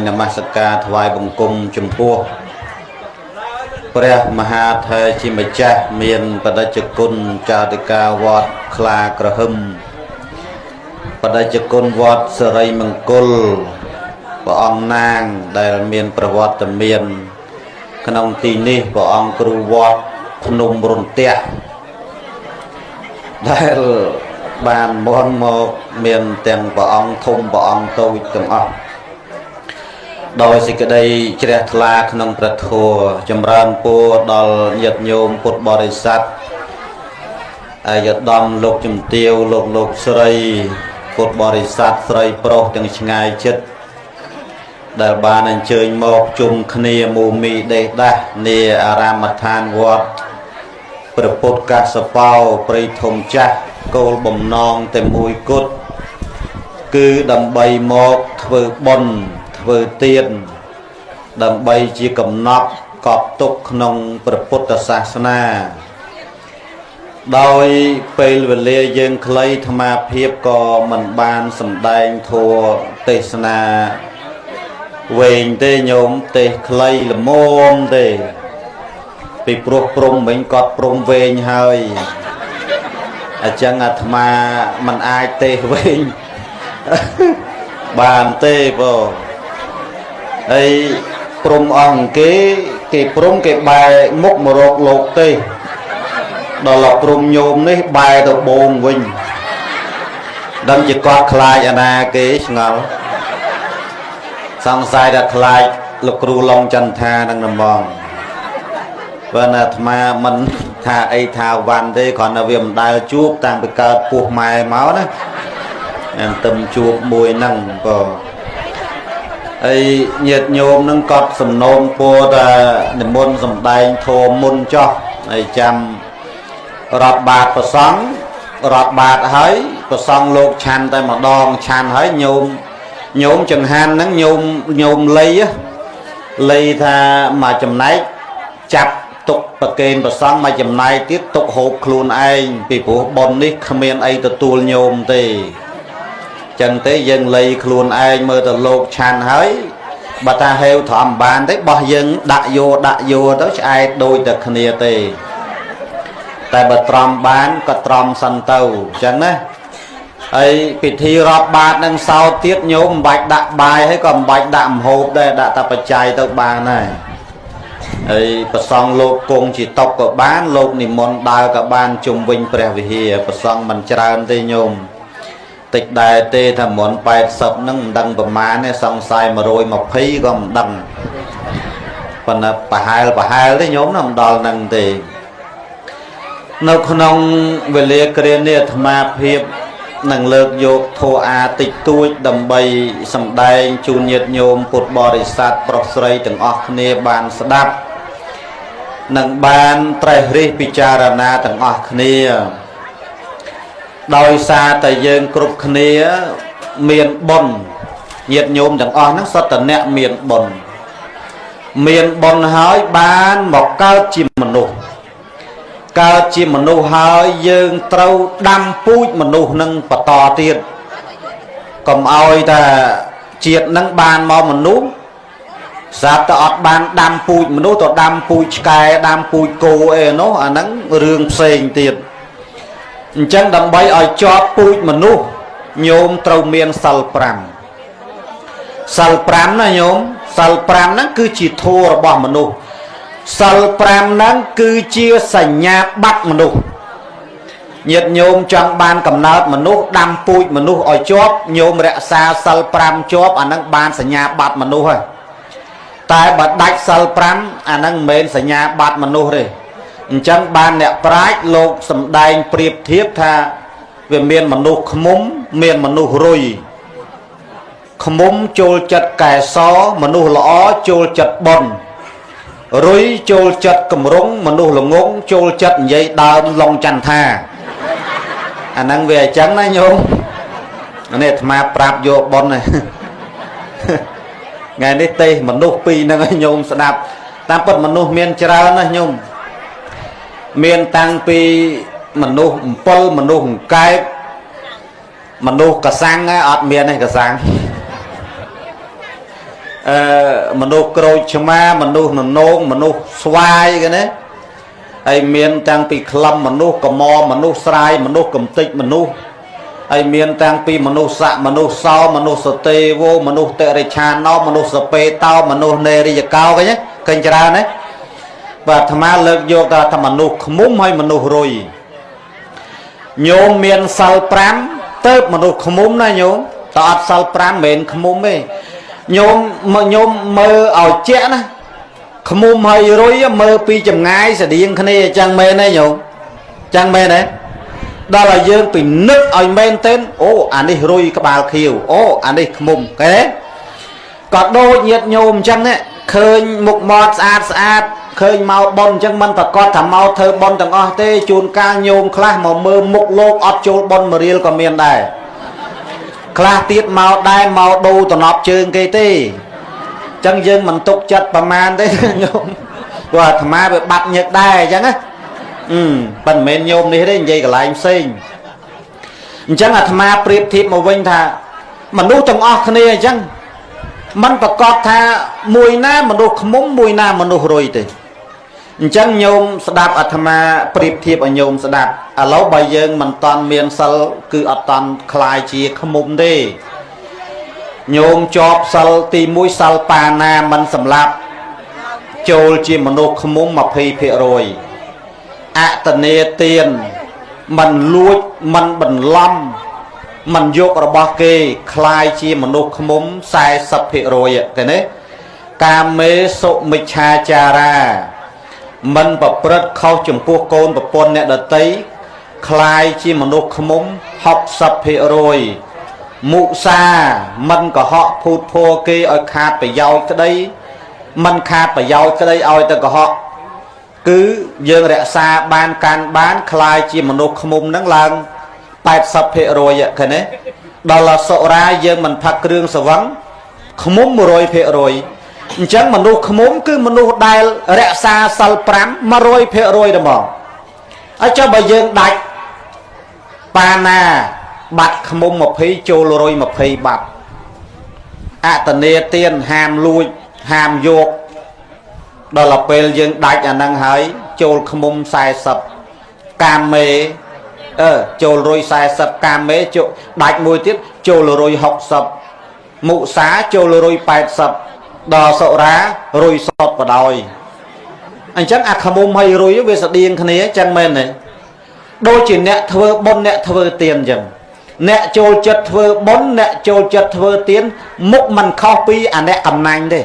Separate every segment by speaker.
Speaker 1: นมัสการถวายบังคมจุมพัวพระมหาเทชิมจักเมียนปฏิจกุลจาติกาวัดคลากระหึมปฏิจกุลวัดสริมังกุลพระองค์นางได้เมียนประวัติเมียนขนมตีนี้พระองค์ครูวัดพนมรุนเตะได้บานมอนโมเมียนเตียงพระองค์ทุ่มพระองค์โตวิตังอโดยสิกได้เจริญทลาขนมประทัวจำรานปูดอลยัดโยมพุทธบริษัทยัดดอมโลกจุมเตียวโลกสไรพุทธบริษัทสไรโปรจังชงายจิตได้บานอันเชิญโมกจุมคเนียมูมีเดดะเนียอารามทานวัดประพุทธกาสเปาปริธมจักโกลบ่มนองเต็มมวยกุดคือดำใบโมกเถือบนเวเตียนดำใบจีกำนับกอบตกนองประพุทธศาสนาโดยเปลเวลยังใครธรรมาเพียบก็มันบานสำแดงทัวเตสนาเวงเตโยมเตใครละโมมเตไปปลุกปรุงเหมือนกอดปรุงเวงเฮยอาจารย์อาตมามันอายเตเวงบานเตบ่ไอ้ปรุงอ่องเก๋ปรุงเก๋ใบมุกมรกโลกเตดอลปรุงโยมนี่ใบตัวโบงวิ่งดังจิกอดคลายอนาเก๋เงาสังสายดัดคลายลูกครูลองจันทาดังนำมองวันอาตมามันทาไอทาวันเตขอนเวียมได้จูบต่างไปเกิดปวกไม้เมาส์นะตึมจูบมวยนั่งก็ไอ้เหยียดโยมนั่งกอดสำนมปูดในมนสำได้โทมุนจ่อไอ้จำรับบาดประสังรับบาดเฮ้ยประสังโลกชันแต่มาดองชันเฮ้ยโยมจังหันนั่งโยมเลยถ้ามาจำไหนจับตกประเกณฑ์ประสังมาจำไหนติดตกหกครูนไอ้ปีผัวบนนี่ขมิ้นไอ้ตัวโยมตีจังเตยังเลยครูนไอ้เมื่อตโลกชันเฮ้ยบัตาเฮลถอมบานได้บ่ยังดะโยตัวไอ้โดยแต่คเนียเตแต่บัตรอมบานก็ตรอมสันเตาจังนะไอ้ปิธีรอบบาทนั่งเศร้าเทียบโยมบัดดะบายให้ก่อนบัดดะมโหบได้ดะตาปัจจัยตัวบานน่ะไอ้ประสองโลกกงจีตกกับบ้านโลกนิมนต์ดาวกับบ้านจุ่มวิญเปรวิเฮียประสองมันจราเตโยมติดได้เตทำหมอนไปสับนั่งดังประมาณเนี่ยสองสายมาโรยมาพีก็มันดังปนปะหายได้โยมนำดอลนั่งเตนกขนงเวลีเกรียนเนี่ยธรรมาเพียบนั่งเลิกโยกโทอาติดตุ้ยดำใบสำได้จูเนียดโยมปุตบริษัทปรสไรถึงออกเนบานสดับนั่งบานไตรริพิจารณาถึงออกเนียโดยซาแต่ยังกรุบคเนียเมียนบนเหยียดโยมจังอ่อนนักสัตว์เนี่ยเมียนบนหายบ้านหมอกเก้าจิมมนุษย์เก้าจิมมนุษย์หายยังเต้าดำปุ้ยมนุษย์นั่งปะตอเตียนก็เอาแต่เจียดนั่งบานมอมนุษย์สัตว์ตอดบานดำปุ้ยมนุษย์ต่อดำปุ้ยกายดำปุ้ยโกเอโนอันนั้นเรื่องเซ็งเตียนจังดำใบอ้อยจอบปุยมนุษย์โยมเต้าเมียนสัลปรามนะโยมสัลปรามนั้นคือจิตโทระบมนุษย์สัลปรามนั้นคือเจียสัญญาบัตรมนุษย์เหยียดโยมจังบานกำเนิดมนุษย์ดำปุยมนุษย์อ้อยจอบโยมรักษาสัลปรามจอบอันนั้นบานสัญญาบัตรมนุษย์แต่บัดดักสัลปรามอันนั้นเมนสัญญาบัตรมนุษย์เลยจังบานเนี่ยปลายโลกสำได้เปรียบเทียบท่าเวียนเมียนมนุษย์ขมุ้มเมียนมนุษย์รุยขมุ้มโจลจัดแก่ซอมนุษย์ละอ้อโจลจัดบนรุยโจลจัดกำรงมนุษย์ละงงโจลจัดใหญ่ดาวลงจันทาอันนั้นเวียจังนะโยมอันนี้มาปราบโยบนเลยไงนี่เตะมนุษย์ปีนั่งโยมสนับตามปดมนุษย์เมียนจรานะโยมเมียนตังปีมนุษย์ปลมนุษย์กายมนุษย์กระสังอดเมียนให้กระสัง មនុស្សក្រូចឆ្មាមនុស្សននងមនុស្សស្វាយគេណាហើយមានតាំងពីក្លឹមមនុស្សកមមនុស្សស្រាយមនុស្សកំតិចមនុស្សហើយមានតាំងពីមនុស្សស័កមនុស្សសោមនុស្សសទេវមនុស្សតិរិឆាណោមនុស្សសពេតោមនុស្សនេរិយកោឃើញទេឃើញច្រើនទេបាទអាត្មាលើកយកថាមនុស្សឃ្មុំហើយមនុស្សរុយញោមមានសិល5ទៅមនុស្សឃ្មុំណាញោមតើអត់សិល5មិនមែនឃ្មុំទេញោមមើលឲ្យជាក់ណាឃ្មុំហើយរុយមើលពីចម្ងាយស្តៀងគ្នាអញ្ចឹងមែនទេញោមអញ្ចឹងមែនទេដល់ឲ្យយើងពិនិត្យឲ្យមែនទែនអូអានេះរុយក្បាលខៀវអូអានេះឃ្មុំឃើញទេក៏ដូចញាតិញោមអញ្ចឹងឃើញមុខមាត់ស្អាតឃើញមកប៉ុនអញ្ចឹងមិនប្រកាសថាមកធ្វើប៉ុនទាំងអស់ទេជួនកាលញោមខ្លះមកមើលមុខលោកអត់ចូលប៉ុនមួយរៀលក៏មានដែរខ្លះទៀតមកដែរមកដូរតំណប់ជើងគេទេអញ្ចឹងយើងមិនទុកចិត្តប្រមាណទេញោមព្រោះអាត្មាវាបាត់ញឹកដែរអញ្ចឹងណាប៉ុន្តែមិនមែនញោមនេះទេនិយាយកន្លែងផ្សេងអញ្ចឹងអាត្មាប្រៀបធៀបមកវិញថាមនុស្សទាំងអស់គ្នាអញ្ចឹងมันប្រកបថាមួយណាមនុស្សឃ្មុំមួយណាមនុស្សរុយទេអញ្ចឹងញោមស្ដាប់អាត្មាប្រៀបធៀបឲ្យញោមស្ដាប់ឥឡូវបើយើងមិនតន់មានសិលគឺអត់តន់คลายជាឃ្មុំទេញោមជាប់សិលទី1សិលបាណាមិនសម្លាប់ចូលជាមនុស្សឃ្មុំ 20% អតនេទានមិនលួចមិនបន្លំមិនយករបស់គេคลายជាមនុស្សឃ្មុំ 40% ទេណាកាមេសុមិច្ឆាចារាមិនប្រព្រឹត្តខុសចំពោះកូនប្រពន្ធអ្នកដតីคลายជាមនុស្សឃ្មុំ 60% មុសាមិនកុហកភូតភរគេឲ្យខាតប្រយោជន៍ក្តីមិនខាតប្រយោជន៍ក្តីឲ្យតែកុហកគឺយើងរក្សាបានកាន់បានคลายជាមនុស្សឃ្មុំហ្នឹងឡើង 80% ឃើញទេដល់សុរាយើងមិនផឹកគ្រឿងស្រវឹងឃ្មុំ 100% អញ្ចឹងមនុស្សឃ្មុំគឺមនុស្សដែលរក្សាសិល5 100% តែមកហើយចុះបើយើងដាច់បាណាបាត់ឃ្មុំ 20ចូល120បាត់អតនេទានហាមលួចហាមយកដល់ពេលយើងដាច់អាហ្នឹងហើយចូលឃ្មុំ 40 កាមេចូល140 កាមេដាច់មួយទៀតចូល160 មុសាចូល180ដល់សុរារុយសតបដោយអញ្ចឹងអាឃ្មុំហើយរុយវាស្តៀងគ្នាអញ្ចឹងមែនទេដូចជាអ្នកធ្វើបុណ្យអ្នកធ្វើទានអញ្ចឹងអ្នកចូលចិត្តធ្វើបុណ្យអ្នកចូលចិត្តធ្វើទានមុខមិនខុសពីអាអ្នកកំណាញ់ទេ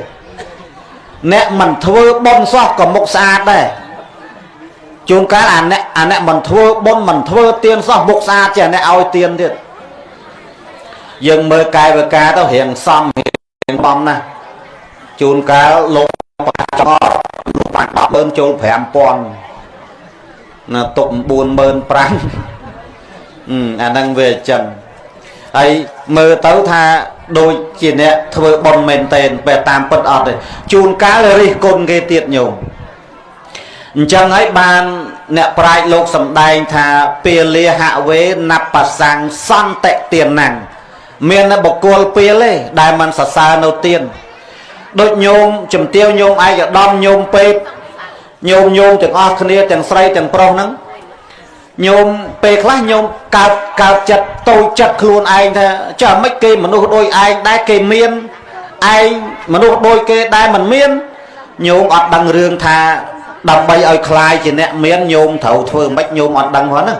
Speaker 1: អ្នកមិនធ្វើបុណ្យសោះក៏មុខស្អាតដែរជួនកាលអាអ្នកមិនធ្វើបុណ្យមិនធ្វើទានសោះមុខស្អាតចេះអ្នកឲ្យទានទៀតយើងមើលកាយវិការទៅរៀងសំរៀងបំណាស់ជួនកាលលោកបាក់ចោលលោកបាក់100000ចូល 5000ណាទុក 45000អាហ្នឹងវាអញ្ចឹងហើយមើលទៅថាដូចជាអ្នកធ្វើបុណ្យមែនតែនបែបតាមពិតអត់ទេជួនកាលរិះគន់គេទៀតញោមអញ្ចឹងហើយបានអ្នកប្រាជ្ញលោកសម្ដែងថាពាលាហវេណបសាំងសន្តិទានណាំងមានបុគ្គលពាលទេដែលមិនសរសើរនៅទានដូចញោមជំទាវញោមឯកឧត្តមញោមពេទ្យញោមទាំងអស់គ្នាទាំងស្រីទាំងប្រុសហ្នឹងញោមពេលខ្លះញោមកើតចិត្តតូចចិត្តខ្លួនឯងថាចាមិនគេមនុស្សដូចឯងដែរគេមានឯងមនុស្សដូចគេដែរមិនមានញោមអត់ដឹងរឿងថាដើម្បីឲ្យคลายជាអ្នកមានញោមត្រូវធ្វើមិនញោមអត់ដឹងហ្នឹងណា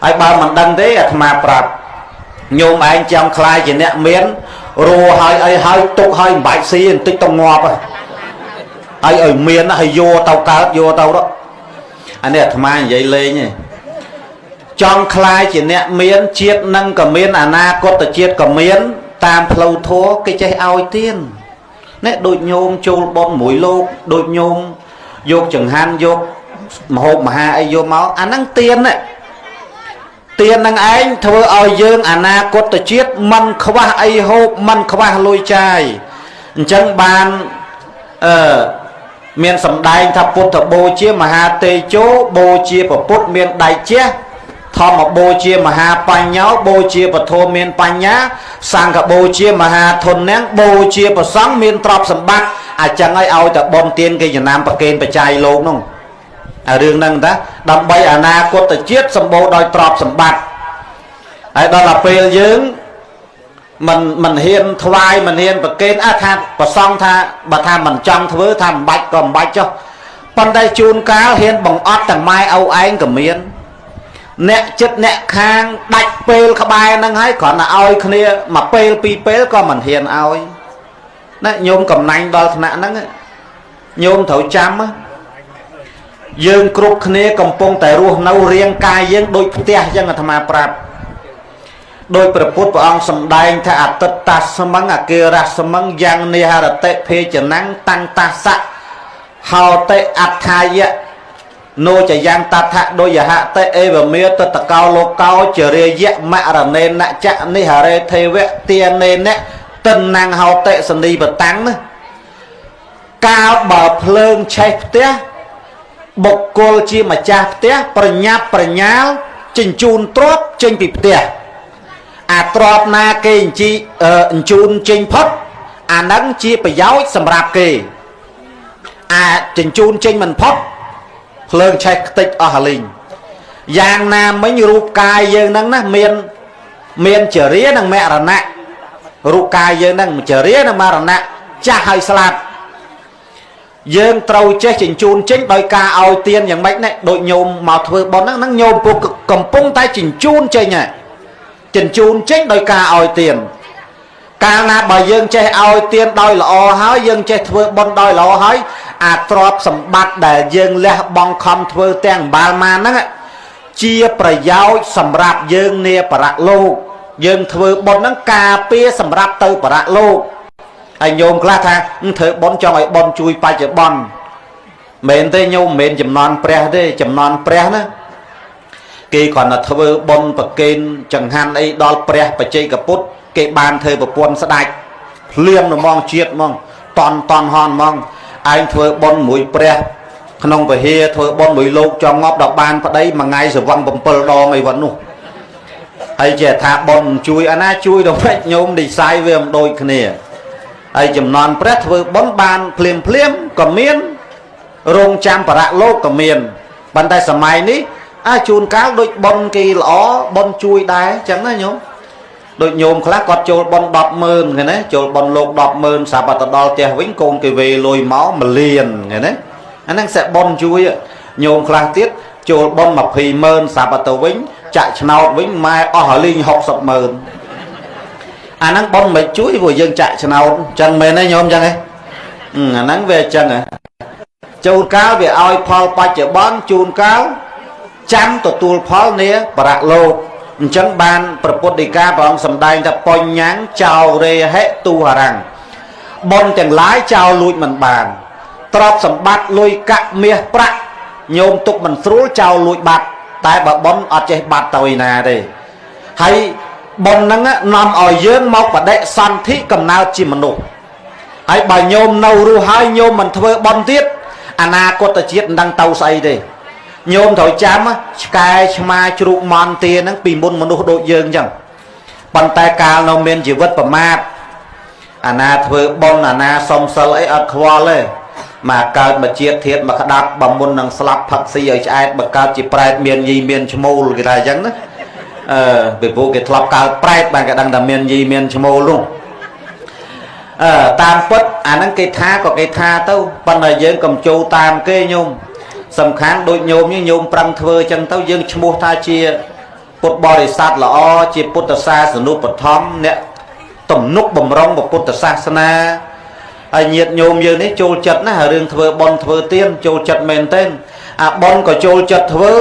Speaker 1: ហើយបើមិនដឹងទេអាត្មាប្រាប់ញោមឯងចង់คลายជាអ្នកមានរੂហើយអីហើយទុកហើយមិនបាច់ស៊ីបន្តិចទៅងាប់ហើយឲ្យមានហើយយកទៅកើតយកទៅđóអានេះអាត្មានិយាយលេងទេចង់คลายជាអ្នកមានជាតិនឹងក៏មានអនាគតជាតិក៏មានតាមផ្លូវធម៌គេចេះឲ្យទាននេះដូចញោមចូលបុណ្យមួយលោកដូចញោមយកចង្ហាន់យកមហូបមហាអីយកមកអាហ្នឹងទានណាទាននឹងឯងធ្វើឲ្យយើងអនាគតជាតិមិនខ្វះអីហូបមិនខ្វះលុយចាយអញ្ចឹងបានមានសម្ដែងថាពុទ្ធបូជាមហាតេជោបូជាពុទ្ធមានដៃជះធ មបូជាមហាបញ្ញោបូជាពធមានបញ្ញាសង្ឃបូជាមហាធននាងបូជាប្រសង់មានទ្រព្យសម្បត្តិអញ្ចឹងឲ្យតែបនទានគេចំណាំប្រកេនបច្ច័យលោកនោះរឿងហ្នឹងតាដើម្បីអនាគតជាតិសម្បូរដោយទ្រព្យសម្បត្តិហើយដល់តែពេលយើងមិនហ៊ានថ្វាយមិនហ៊ានប្រកេនថាប្រសង់ថាបើថាមិនចង់ធ្វើថាមិនបាច់ក៏មិនបាច់ចុះប៉ុន្តែជួនកាលហ៊ានបង្អត់តែម៉ែឪឯងក៏មានអ្នកចិត្តអ្នកខាងដាច់ពេលក្បែរហ្នឹងហើយគ្រាន់តែឲ្យគ្នាមួយពេលពីរពេលក៏មិនហ៊ានឲ្យណាញោមកំណាញ់ដល់ថ្នាក់ហ្នឹងញោមត្រូវចាំយើងគ្រប់គ្នាកំពុងតែរស់នៅរាងកាយយើងដូចផ្ទះអញ្ចឹងអាត្មាប្រាប់ដោយព្រះពុទ្ធព្រះអង្គសម្ដែងថាអតិតតាសមង្អគិរៈសមង្យ៉ាងនិហរតិភេចនំតាំងតាសៈហោតិអដ្ឋាយៈនោចយ៉ាងតថៈដោយហតិអេវមេតតកោលោកោចរិយៈមរណេនចៈនិហរេទេវៈទានេនៈទិនហោតិសនីបតាំងណាកាលបើភ្លើងឆេះផ្ទះបុគ្គលជាម្ចាស់ផ្ទះប្រញាប់ប្រញាល់ជញ្ជូនទ្រព្យចេញពីផ្ទះអាទ្រព្យណាគេអញ្ជូនចេញផុតអានឹងជាប្រយោជន៍សម្រាប់គេអាចជញ្ជូនចេញមិនផុតភ្លើងឆេះខ្ទេចអស់ហលីងយ៉ាងណាមិញរូបកាយយើងហ្នឹងណាមានចរិយានិងមរណៈរូបកាយយើងហ្នឹងចរិយានិងមរណៈចាស់ហើយស្លាប់យើងត្រូវចេះជញ្ជូនចេញដោយការឲ្យទានយ៉ាងម៉េចណាដូចញោមមកធ្វើបុណ្យហ្នឹងញោមពួកកំពុងតែជញ្ជូនចេញហ่ะជញ្ជូនចេញដោយការឲ្យទានកាលណាបើយើងចេះឲ្យទានដោយល្អហើយយើងចេះធ្វើបុណ្យដោយល្អហើយអាទ្រព្យសម្បត្តិដែលយើងលះបង់ខំធ្វើទាំងម្បាលមកហ្នឹងជាប្រយោជន៍សម្រាប់យើងនាបរៈលោកយើងធ្វើបុណ្យហ្នឹងការពារសម្រាប់ទៅបរៈលោកហើយញោមខ្លះថាធ្វើបុណ្យចង់ឲ្យបុណ្យជួយបច្ចុប្បន្នមែនទេញោមមិនមែនចំនួនព្រះទេចំនួនព្រះណាគេគ្រាន់តែធ្វើបុណ្យប្រគេនចង្ហាន់អីដល់ព្រះបច្ចេកពុទ្ធគេបានធ្វើប្រពន្ធស្ដេចភ្លាមហ្មងជាតិហ្មងតន់ហនហ្មងឯងធ្វើបុណ្យមួយព្រះក្នុងពហិធ្វើបុណ្យមួយលោកចង់ងាប់ដល់បានប្តីមួយថ្ងៃសវឹង7ដងអីវ៉ានោះហើយចេះថាបុណ្យជួយអាណាជួយដល់ពេចញោមនិស័យវាមិនដូចគ្នាហើយចំនួនព្រះធ្វើបុណ្យបានភ្លាមក៏មានរងចាំបរៈលោកក៏មានប៉ុន្តែសម័យនេះជួនកាលដូចបុណ្យគេល្អបុណ្យជួយដែរអញ្ចឹងណាញោមដូចញោមខ្លះគាត់ចូលបុណ្យ100000ឃើញទេចូលបុណ្យលោក100000សាប់ទៅដល់ផ្ទះវិញកូនគេវេលុយមក1លានឃើញទេអាហ្នឹងsẽបុណ្យជួយញោមខ្លះទៀតចូលបុណ្យ20000សាប់ទៅវិញចាក់ឆ្នោតវិញម៉ែអស់រលីង600000អាហ្នឹងបុណ្យមិនជួយព្រោះយើងចាក់ឆ្នោតអញ្ចឹងមែនទេញោមអញ្ចឹងហ៎អាហ្នឹងវាអញ្ចឹងជួនកាលវាឲ្យផលបច្ចុប្បន្នជួនកាលចាំទទួលផលនាបរៈលោកអញ្ចឹងបានព្រះពុទ្ធដីកាព្រះអង្គសម្ដែងថាបញ្ញចោរេហិទុហរੰបុណ្យទាំងឡាយចោលលួចមិនបានទ្រព្យសម្បត្តិលុយកាក់មាសប្រាក់ញោមទុកមិនស្រួលចោលលួចបាត់តែបើបុណ្យអត់ចេះបាត់ទៅឯណាទេហើយបុណ្យហ្នឹងនាំឲ្យយើងមកបដិសន្ធិកំណើតជាមនុស្សហើយបើញោមនៅរស់ហើយញោមមិនធ្វើបុណ្យទៀតអនាគតជាតិមិនដឹងទៅស្អីទេញោមត្រូវចាំឆ្កែឆ្មាជ្រូកមន់ទាហ្នឹងពីមុនមនុស្សដូចយើងអញ្ចឹងប៉ុន្តែកាលនៅមានជីវិតប្រមាទអាណាធ្វើបុណ្យអាណាសំសិលអីអត់ខ្វល់ទេមកកើតមកជាតិធាតមកក្តាប់បើមុននឹងស្លាប់ផឹកស៊ីឲ្យឆ្អែតបើកើតជាប្រែតមានយីមានឈ្មោលគេថាអញ្ចឹងណាពីព្រោះគេធ្លាប់កើតប្រែតបានគេដឹងថាមានយីមានឈ្មោលនោះតាមពិតអាហ្នឹងគេថាក៏គេថាទៅប៉ុន្តែយើងកុំចូលតាមគេញោមសំខាន់ដូចញោមញោមប្រឹងធ្វើអញ្ចឹងទៅយើងឈ្មោះថាជាពុទ្ធបរិស័ទល្អជាពុទ្ធសាសនុបឋមអ្នកទំនុកបំរុងពុទ្ធសាសនាហើយញាតិញោមយើងនេះចូលចិត្តណាស់រឿងធ្វើបុណ្យធ្វើទានចូលចិត្តមែនទែនអាបុណ្យក៏ចូលចិត្តធ្វើ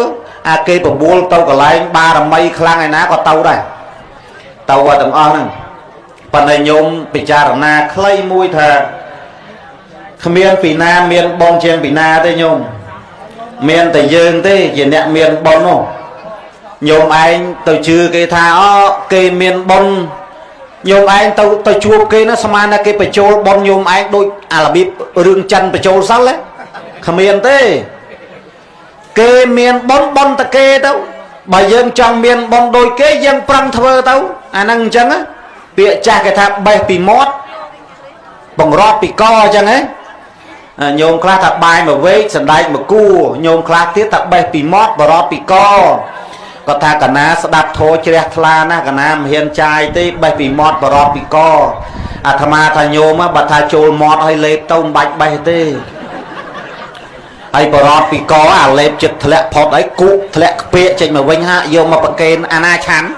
Speaker 1: អាគេបបួលទៅកន្លែងបារមីខ្លាំងឯណាក៏ទៅដែរទៅទាំងអស់ហ្នឹងប៉ុន្តែញោមពិចារណាខ្លីមួយថាគ្មានពីណាមានបុណ្យជាងពីណាទេញោមមានតែយើងទេជាអ្នកមានបុណ្យនោះញោមឯងទៅជឿគេថាគេមានបុណ្យញោមឯងទៅជួបគេណាស្មានតែគេបញ្ចូលបុណ្យញោមឯងដូចអារបៀបរឿងចិនបញ្ចូលសិលគ្មានទេគេមានបុណ្យតែគេទៅ bà dương trong miền bon đôi kế dương prăng thơ tao năng chẳng á bịa cha cái tháp bay pì mót bằng rót pì co chẳng ấy nhôm khla tháp bay mà vế sần đai mà cu nhôm khla tiết tháp bay pì mót và rót pì co có tha cả ná đạp thô chơi khla na cả nam hiền trai tí bay pì mót và rót pì co tham tha nhôm á bà tha chôl mót hay lép tông bạch bay tê ai bà rót pì co lép chật thẹn phọt ấy cụ thẹn bịa trên mà vinh hạ vô mà bậc kênh ana chán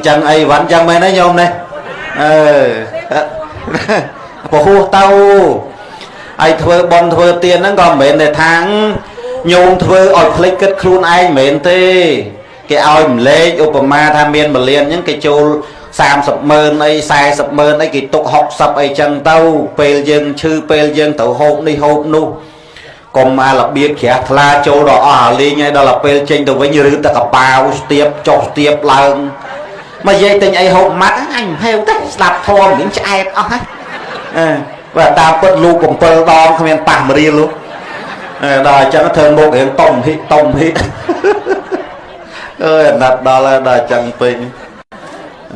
Speaker 1: chân ấy vẫn chân mấy nói nhôm đây bộ hô tao ai thưa bon thưa tiền nó còn mền để tháng nhôm thưa ở click kết khuôn anh mền tê cái ao mình lên Obama tham miên mà liền những cái châu sam sập mơn ấy sai sập mơn ấy cái tục học sập ấy chân tao pel dân chư pel dân tàu hộp đi hộp nu còn mà là biết khẽ la châu đó li ngay đó là pel trên đầu với như ta cặp bao tiếp cho tiếp lần mà dây tình ấy hộp mắt anh heo tất đạp thò những trai hết và ta bật lu cùng pel đòn không em tạm riêng luôn đòi cho nó thơm một hiện tông hít ơi đó là đòi chân pin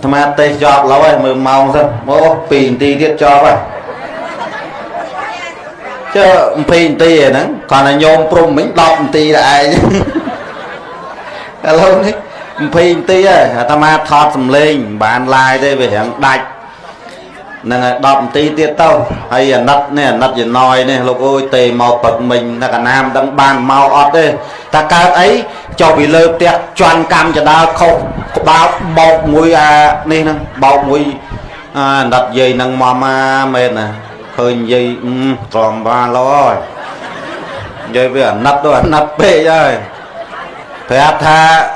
Speaker 1: tham gia tê cho lâu rồi mười màu thôi mô pin ti tiết cho vậy chứ pin ti rồi đó còn là nhôm prum mình đọc ti là ai lâu đấy pin ti à tham gia thọt sầm lên bạn like đây về hiện đạch nè đọc tí tiết tao hay là nắt gì nói nè lúc ôi tề màu bật mình là cả nam đang bàn màu ọt đây ta cao ấy cho bị lơ tiết choan cam cho đau không bao bọc mũi này nè bọc mũi đặt dây nâng mà mệt nè hơi dây tròn ba lo dây với nắt đó nắt bê rồi phải tha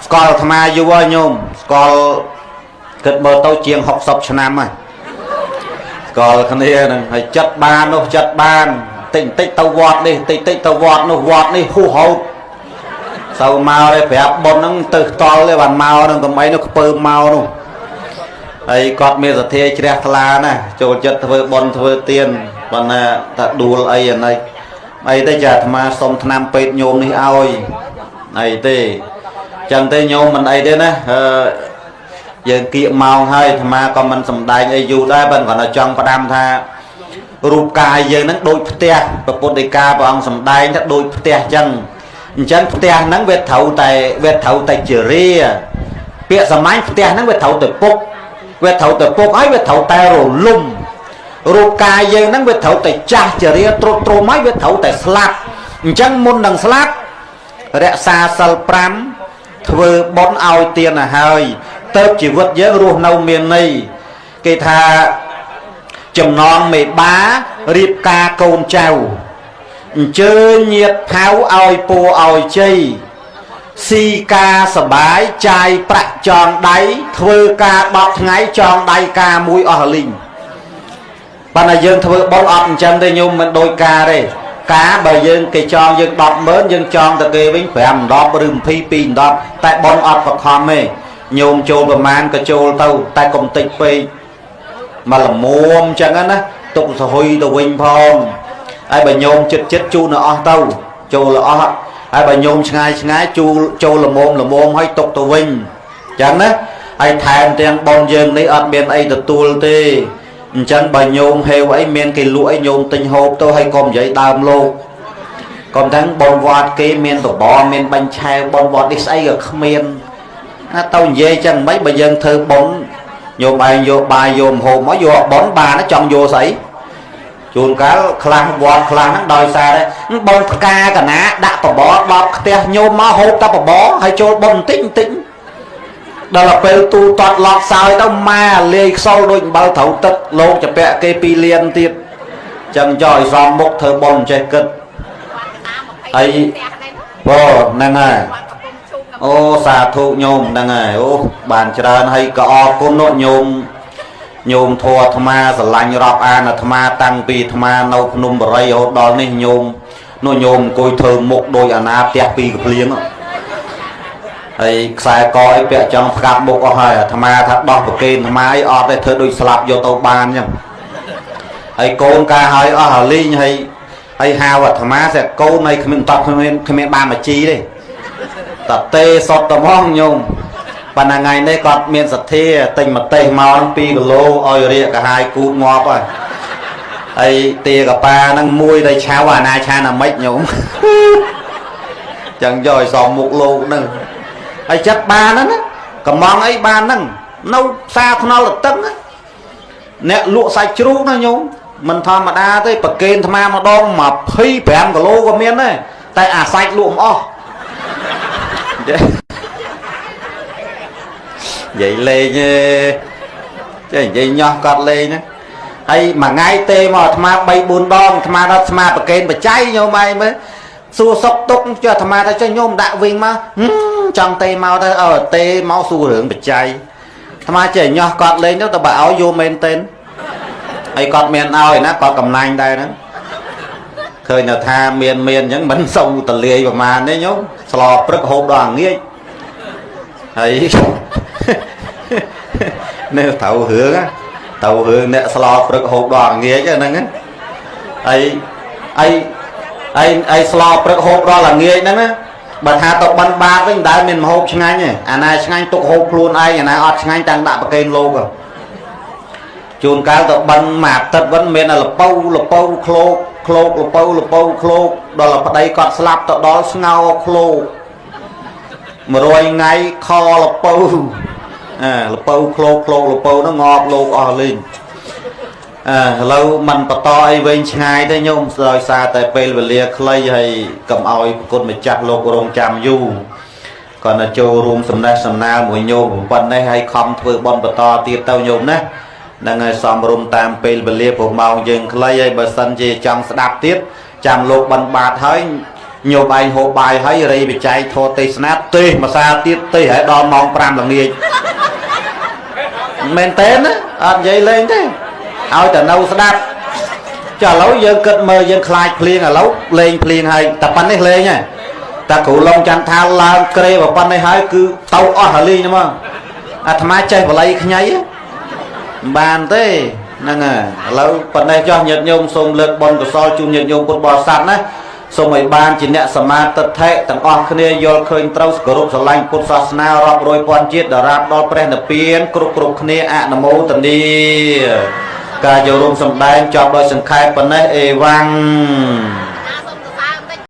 Speaker 1: con tham gia vô nhôm con kết bờ tao chiêng học sập cho nam rồi còn cái này này chất ban tịnh tích tàu vọt nó vọt đi hú hậu sau màu đây phải áp bồn nó từ to lên bàn màu nó còn mấy nó pơ màu nó ấy còn bây giờ thế chỉ đẹp là nè chỗ chất thưa bồn thưa tiền còn ta đùa ấy này ấy tới giờ mà xong nam pet nhôm đi ao này tê chẳng tê nhôm mình ấy thế nè giờ kiện màu hay mà còn mình sầm đai ấy dù đây bên còn là trong và đam tha rụp cài giờ nó đôi te và bột đề ca và ông sầm đai nó đôi te chân te nắng vết thấu tại chửa ria bịa sầm máy te nắng vết thấu từ pok ấy vết thấu tai rồi lum rụp cài giờ nắng vết thấu tại cha chửa ria trô máy vết thấu tại slap chân môn đằng slap rẽ xa sal pram thưa bón ao tiền là hơi tớ chỉ vượt giới ruột nâu miền này cái thà chồng non mẹ bá riệp ca côn trào chơi nhiệt tháo oi po oi chơi si ca sờ bái chai bạc tròn đáy thưa ca bọt ngái tròn đáy ca mũi ở linh bạn là dân thưa bón ọt chân đây nhung mình đôi ca đây cá bà dân cái tròn dân đọt mớn dân tròn ta kê bánh khỏe đọt rừng phi pin đọt tại bón ọt và khom mê nhôm chôn và mang cái chôn tàu tại công ty phi mà là muôn chẳng á tụng xã hội đồ vinh phong ai bà nhôm chết chu nó tàu chu là ai bà nhôm ngay chu là môn hay tục đồ vinh chẳng á ai thèm tiền bon dân lấy ở bên ấy được tuôn tê chẳng bà nhôm heo ấy miền cái lũi nhôm tinh hộp tôi hay còn giấy đàm lô còn thằng bon vọt cái miền tổ bò miền bánh chai bon vọt đi xây ở miền tao về chẳng mấy bà dân thơ bón vô bài vô hồ mới vô bón bà nó chọn vô sấy chuồn cá khlang vọt khlang nó đòi xa đấy bon ca cả ná đã bỏ bọt te nhôm má hộp ta bỏ hay cho bon tĩnh đó là pel tu toàn lọt sao đâu mà lê sau đôi bao thấu tất lô cho bẹ cây pi liên tiếp chẳng giỏi dòm một thơ bon chạy cất ấy vô nè này ô xà thụ nhôm đang ngày ô bàn tràn hay có con nội nhôm thua tham gia lạnh rọp là tham tăng pi tham nâu nôm bray ô đó nên nhôm coi thơ một đôi na tẹt pi của liếng ấy xài coi bẹ trong gặp một có hai tham thắt đo của kênh tham ấy ở đây thơ đôi slap vô tàu ban nhá ấy con ca hơi ở ly hay hao và tham sẽ câu này không tập không ba mà chi đi តាតេសតត្មងញោមប៉ុន្តែថ្ងៃនេះគាត់មានសទ្ធាទិញម្ទេសមក2គីឡូឲ្យរាកកាហាយគូតងាប់ហើយហើយទាកប៉ាហ្នឹងមួយដែលឆៅអាណាឆាណាមិចញោមចឹងយកឲ្យសមមុខលោកហ្នឹងហើយចិត្តបានហ្នឹងកំងអីបានហ្នឹងនៅផ្សារថ្នល់តឹងអ្នកលក់សាច់ជ្រូកណាញោមមិនធម្មតាទេប្រកេនថ្មម្ដង25គីឡូក៏មានដែរតែអាសាច់លក់មិនអស់និយាយលេងទេចេះនិយាយញោះកាត់លេងណាហើយមួយថ្ងៃទេមកអាត្មា3 4ដងអាត្មាដល់អាត្មាប្រកេនបច្ច័យញោមឯងមើលសួរសុកទុកចុះអាត្មាថាចុះញោមដាក់វិញមកចង់ទេមកទៅទេមកសួររឿងបច្ច័យអាត្មាចេះញោះកាត់លេងទៅតែបើឲ្យយកមែនទេហើយគាត់មានឲ្យណាគាត់កំណាញ់ដែរហ្នឹងឃើញថាមានអញ្ចឹងមិនសូវតលាយប្រមាណទេញោមស្លព្រឹកហូបដល់ងាយហើយនៅត្រូវរឿងអ្នកស្លព្រឹកហូបដល់ងាយហ្នឹងហើយស្លព្រឹកហូបដល់ងាយហ្នឹងណាបើថាទៅបិណ្ឌបាតវិញមិនដែលមានម្ហូបឆ្ងាញ់ទេអាណាឆ្ងាញ់ទុកហូបខ្លួនឯងអាណាអត់ឆ្ងាញ់តាំងដាក់ប្រកេនលោកជួនកាលទៅបិណ្ឌមួយអាទិត្យវិញមានលពៅឃ្លោកលពៅដល់ប្តីគាត់ស្លាប់ទៅដល់ស្ងោឃ្លោក100ថ្ងៃខលពៅលពៅឃ្លោកលពៅហ្នឹងងប់លោកអស់លេងឥឡូវមិនបន្តអីវែងឆ្ងាយទេញោមដោយសារតែពេលវេលាខ្លីហើយកុំឲ្យប្រគុណម្ចាស់លោករងចាំយូរគាត់ទៅចូលរួមសំណេះសំណាលមួយញោមប៉ុណ្ណេះហើយខំធ្វើបន់បន្តទៀតទៅញោមណាហ្នឹងហើយសំរុំតាមពេលវេលាព្រោះម៉ោងយើងខ្លីហើយបើសិនជាចង់ស្ដាប់ទៀតចាំលោកបិណ្ឌបាតហើយញោមឯងហូបបាយហើយរីវិច័យធម៌ទេសនាទេសភាសាទៀតទេហើយដល់ម៉ោង5ល្ងាចមែនទេណាអត់និយាយលេងទេឲ្យតែនៅស្ដាប់ចុះឥឡូវយើងគិតមើលយើងខ្លាចភ្លៀងឥឡូវលេងភ្លៀងហើយតែប៉ុណ្្នេះលេងហ៎តែគ្រូឡុងចន្ទថាឡើងក្រេប៉ុណ្្នេះហើយគឺទៅអស់ហើយលេងហ្មងអាត្មាចេះបល័យខ្ញីមិនបានទេហ្នឹងហើយឥឡូវប៉ុណ្ណេះចោះញាតិញោមសូមលើកបុណ្យកុសលជូនញាតិញោមពុទ្ធបរិស័ទណាសូមឲ្យបានជាអ្នកសមាទិដ្ឋិទាំងអស់គ្នាយល់ឃើញត្រូវគោរពស្រឡាញ់ពុទ្ធសាសនារាប់រយពាន់ជាតិដរាបដល់ព្រះនិព្វានគ្រប់គ្នាអនុមោទនាការចូលរួមសម្ដែងចប់ដោយសង្ខេបប៉ុណ្ណេះអេវ៉ាំង